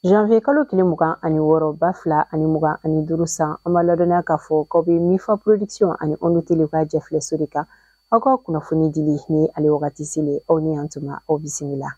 Janvier kalo kile mugan ani woro bafla ani mugan ani durusan amaladona kafo kobi mifa production ani onutili ka jefle surika ako kunafuni dili ni ali wakati sile oni antuma o bisimila.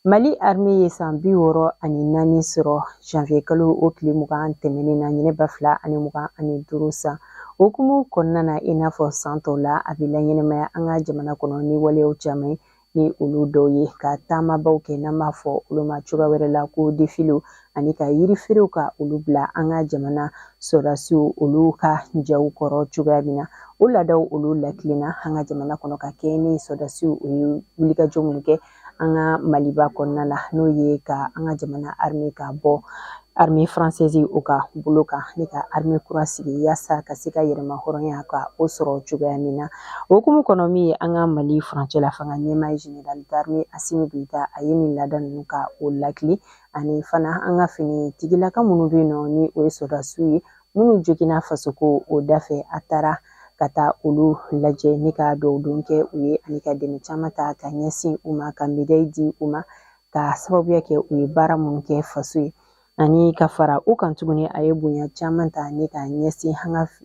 Mali armée ye san 60 ani nani sɔrɔ janvier kalo o kile mugan tɛmɛnen na ɲinɛ bafla ani mugan ani durusan okumu kɔnɔna na i n'a fɔ san tɔw la a bɛ laɲɛnɛmaya an ka jamana kɔnɔ ni waleyaw caman ni olu dɔw ye ka taamabaw kɛ n'an b'a fɔ olu ma cogoya wɛrɛ la ko défilew ani ka yirifeerew ka olu bila an ka jamana sɔrɔdasiw olu ka jaw kɔrɔ cogoya min na o laadaw olu lakilenna an ka jamana kɔnɔ ka kɛ ni sɔrɔdasiw o ye wulikajɔ minnu kɛ an ka Maliba kɔnɔna la n'o ye ka an ka jamana armée ka bɔ armée française o ka bolo kan ni ka armée kura sigi yaasa ka se ka yɛrɛma hɔrɔnya ka o sɔrɔ cogoya min na o hukumu kɔnɔ min ye an ka Mali furancɛ la fanga ɲɛmaa général d'armée Assimi Goïta a ye nin laada ninnu ka o lakili ani fana an ka finitigilaka minnu bɛ yen nɔ ni o ye sɔrɔdasiw ye minnu joginna fasoko o dafɛ a taara ka taa olu lajɛ ni ka dɔwdon kɛ u ye ani ka dɛmɛ caman ta ka ɲɛsin u ma ka médaille di u ma ka sababuya kɛ u ye baara minnu kɛ faso ye ani ka fara u kan tuguni a ye bonya caman ta ni ka ɲɛsin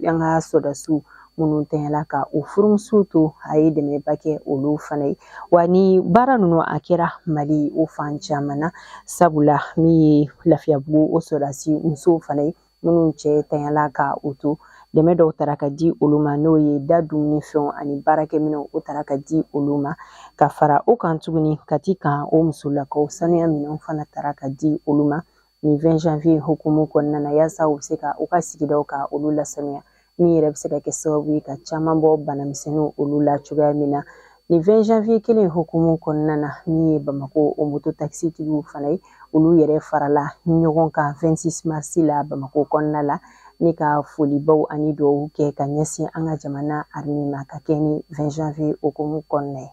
an ka sɔrɔdasiw minnu tɛɲɛla ka u furumusow to a ye dɛmɛba kɛ olu fana ye wa ni baara ninnu a kɛra Mali o fan caman na sabula min ye Lafiyabugu o sɔrɔdasi musow fana ye minnu cɛ tɛɲɛla ka u to dɛmɛ dɔw taara ka di olu ma n'o ye da dumuni fɛnw ani baarakɛminɛw o taara ka di olu ma ka fara o kan tuguni kati kan o musolakaw sanuya minɛnw fana taara ka di olu ma ni 20 janvier hukumu kɔnɔna na yaasa u bɛ se ka u ka sigidaw ka olu lasanuya min yɛrɛ bɛ se ka kɛ sababu ye ka caman bɔ banamisɛnninw olu la cogoya min na ni 20 janvier kelen hukumu kɔnɔna na min ye Bamako o moto taxitigiw fana ye olu yɛrɛ farala ɲɔgɔn kan 26 mars la Bamako kɔnɔna la ni ka folibaw ani dugawu kɛ ka ɲɛsin an ka jamana armée ma ka kɛ ni 20 janvier hukumu kɔnɔna ye.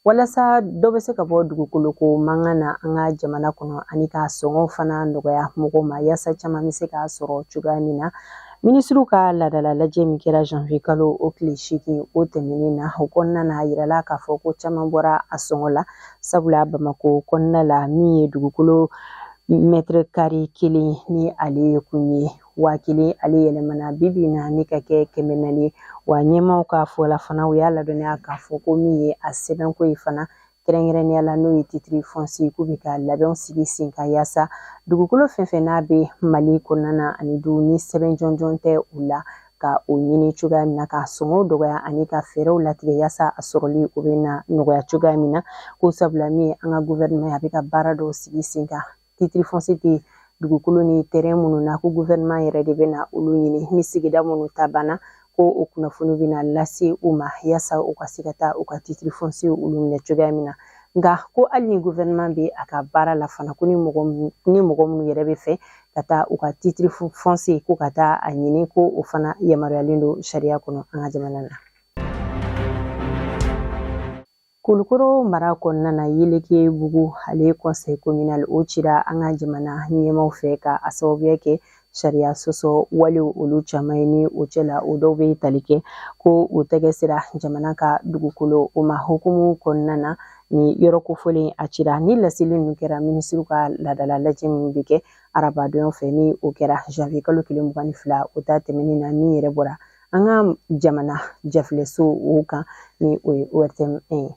Walasa dɔ bɛ se ka bɔ dugukoloko mankan na an ka jamana kɔnɔ ani ka sɔngɔw fana nɔgɔya mɔgɔw ma yaasa caman bɛ se k'a sɔrɔ cogoya min na minisiriw ka laadala lajɛ min kɛra janvier kalo o tile 8 o tɛmɛnen na o kɔnɔna na a yirala k'a fɔ ko caman bɔra a sɔngɔ la sabula Bamako kɔnɔna la min ye dugukolo mètre carré kelen ni ale kun ye 1000 ale yɛlɛmana bibi na ni ka kɛ 400 ye wa ɲɛmaw ka fɔla fana u y'a ladɔnniya k'a fɔ ko min ye a sɛbɛnko ye fana kɛrɛnkɛrɛnnenya la n'o ye titre foncier k'u bɛ ka labɛnw sigi sen kan yaasa dugukolo fɛn fɛn n'a bɛ Mali kɔnɔna na ani du ni sɛbɛn jɔnjɔn tɛ u la ka o ɲini cogoya min na ka sɔngɔw dɔgɔya ani ka fɛɛrɛw latigɛ yaasa a sɔrɔli o bɛ na nɔgɔya cogoya min na ko sabula min ye an ka gouvernement a bɛ ka baara dɔw sigi sen kan titre foncier tɛ dugukolo ni terrain minnu na ko gouvernement yɛrɛ de bɛ na olu ɲini ni sigida minnu ta banna ko o kunnafoni bɛna lase u ma yaasa u ka se ka taa u ka titre foncier olu minɛ cogoya min na nka ko hali ni gouvernement bɛ a ka baara la fana ko ni mɔgɔ minnu yɛrɛ bɛ fɛ ka taa u ka titre foncier ko ka taa a ɲini ko o fana yamaruyalen don sariya kɔnɔ an ka jamana na. Kulukoro mara kɔnɔna na Yelekebugu ale conseil communal o cira an ka jamana ɲɛmaw fɛ ka a sababuya kɛ sariya sɔsɔ walew olu caman ye ni o cɛla o dɔw bɛ tali kɛ ko o tɛgɛ sera jamana ka dugukolo o ma hukumu kɔnɔna na ni yɔrɔ kofɔlen a cira ni laseli ninnu kɛra minisiriw ka laadala lajɛ min bɛ kɛ arabadon fɛ ni o kɛra janvier kalo 22 o ta tɛmɛnen na min yɛrɛ bɔra an ka jamana jafilɛso o kan ni o ye ORTM 1 ye.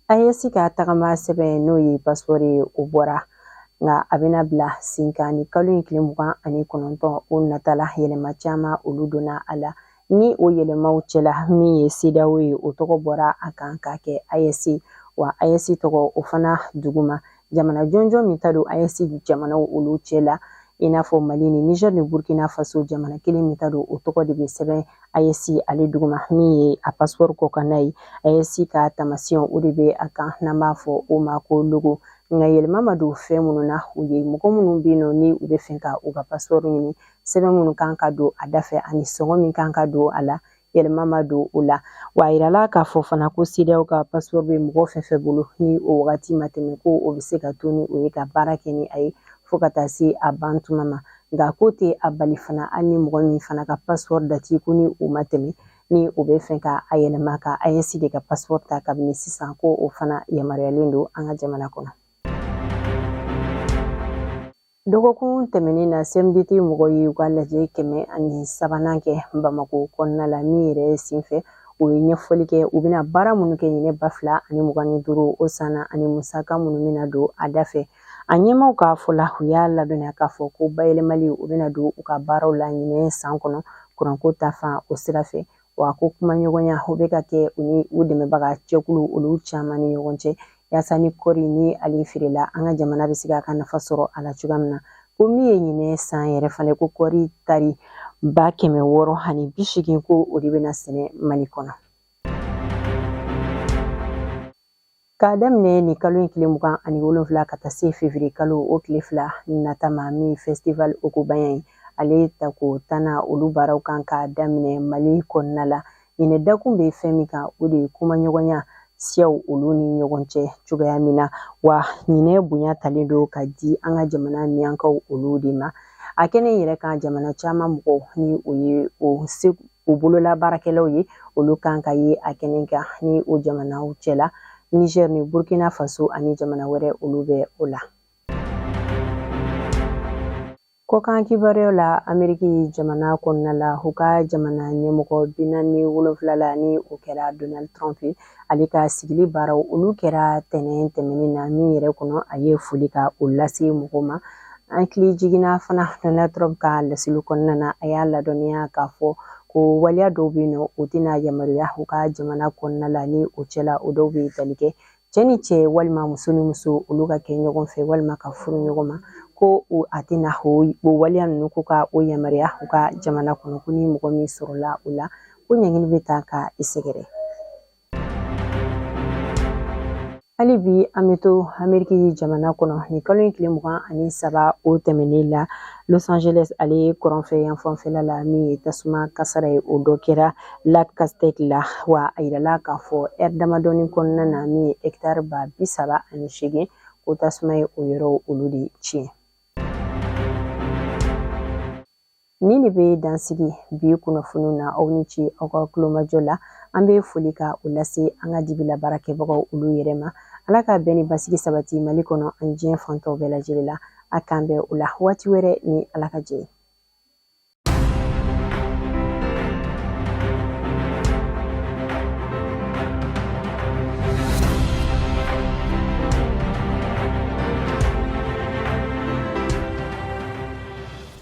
AES ka tagama sɛbɛn n'o ye passeport ye o bɔra nka a bɛna bila sen kan ni kalo in tile 29 o natala yɛlɛma caman olu donna a la ni o yɛlɛmaw cɛla min ye CEDEAO ye o tɔgɔ bɔra a kan ka kɛ AES wa AES tɔgɔ o fana duguma jamana jɔnjɔn min ta don AES jamanaw olu cɛla i n'a fɔ Mali ni Niger ni Burkina Faso jamana kelen min ta don o tɔgɔ de bɛ sɛbɛn AES ale duguma min ye a passeport kɔ kan n'a ye AES ka tamasiyɛn o de bɛ a kan n'an b'a fɔ o ma ko logo nka yɛlɛma ma don fɛn minnu na u ye mɔgɔ minnu bɛ yen nɔ ni u bɛ fɛ ka u ka passeport ɲini sɛbɛn minnu kan ka don a da fɛ ani sɔngɔ min kan ka don a la yɛlɛma ma don o la wa a yirala k'a fɔ fana ko CEDEAO ka passeport bɛ mɔgɔ fɛn fɛn bolo ni o wagati ma tɛmɛ ko o bɛ se ka to ni o ye ka baara kɛ ni a ye fo ka taa se a ban tuma ma nka ko tɛ a bali fana hali ni mɔgɔ min fana ka passeport dati ko ni o ma tɛmɛ ni u bɛ fɛ ka a yɛlɛma ka AES de ka passeport ta kabini sisan ko o fana yamaruyalen don an ka jamana kɔnɔ. Dɔgɔkun tɛmɛnen na CMDT mɔgɔw ye u ka lajɛ 103 kɛ Bamako kɔnɔna la min yɛrɛ senfɛ u ye ɲɛfɔli kɛ u bɛna baara minnu kɛ ɲinɛ 2025 o san na ani musaka minnu bɛna don a da fɛ. A ɲɛmaw k'a fɔ la u y'a ladɔnniya k'a fɔ ko bayɛlɛmali u bɛna don u ka baaraw la ɲinɛ san kɔnɔ kuranko ta fan o sira fɛ wa ko kumaɲɔgɔnya o bɛ ka kɛ u ni u dɛmɛbaga cɛkulu olu caman ni ɲɔgɔn cɛ yaasa ni kɔri ni ale feerela an ka jamana bɛ se k'a ka nafa sɔrɔ a la cogoya min na ko min ye ɲinɛ san yɛrɛ fana ko kɔri tari 680 ko o de bɛna sɛnɛ Mali kɔnɔ. K'a daminɛ nin kalo in tile 27 ka taa se février kalo o tile 2 nata ma min festival Okobanya ye ale tako tana olu baaraw kan ka daminɛ Mali kɔnɔna la ɲinɛ dakun bɛ fɛn min kan o de ye kumaɲɔgɔnya siyaw olu ni ɲɔgɔn cɛ cogoya min na wa ɲinɛ bonya talen don ka di an ka jamana miyankaw olu de ma a kɛnɛ yɛrɛ kan jamana caman mɔgɔw ni o ye o bolola baarakɛlaw ye olu kan ka ye a kɛnɛ kan ni o jamanaw cɛla Niger ni Burkina Faso ani jamana wɛrɛ olu bɛ o la. Kɔkan kibaruyaw la Ameriki jamana kɔnɔna la u ka jamana ɲɛmɔgɔ 47 la ni o kɛra Donald Trump ye ale ka sigili baaraw olu kɛra tɛnɛn tɛmɛnen na min yɛrɛ kɔnɔ a ye foli ka o lase mɔgɔw ma. An kili jiginna fana Donald Trump ka laseli kɔnɔna na a y'a ladɔnniya k'a fɔ ko waliya dɔw bɛ yen nɔ o tɛna yamaruya u ka jamana kɔnɔna la ni o cɛla o dɔw bɛ tali kɛ cɛ ni cɛ walima muso ni muso olu ka kɛ ɲɔgɔn fɛ walima ka furu ɲɔgɔn ma ko a tɛna o waliya ninnu ko ka o yamaruya u ka jamana kɔnɔ ko ni mɔgɔ min sɔrɔla o la ko ɲangini bɛ ta ka i sɛgɛrɛ. Hali bi an bɛ to Ameriki jamana kɔnɔ nin kalo in tile 23 o tɛmɛnen la Los Angeles ale ye kɔrɔnfɛ yan fanfɛla la min ye tasuma kasara ye o dɔ kɛra Lac Castec la wa a yirala k'a fɔ damadɔni kɔnɔna na min ye hectare 38 ko tasuma ye o yɔrɔ olu de tiɲɛ. Nin de bɛ dansigi bi kunnafoniw na aw ni ci aw ka kulomajɔ la an bɛ foli ka o lase an ka dibila baarakɛbagaw olu yɛrɛ ma Ala ka bɛn ni basigi sabati Mali kɔnɔ ani diɲɛ fantanw bɛɛ lajɛlen la a k'an bɛn o la waati wɛrɛ ni Ala ka jɛ ye.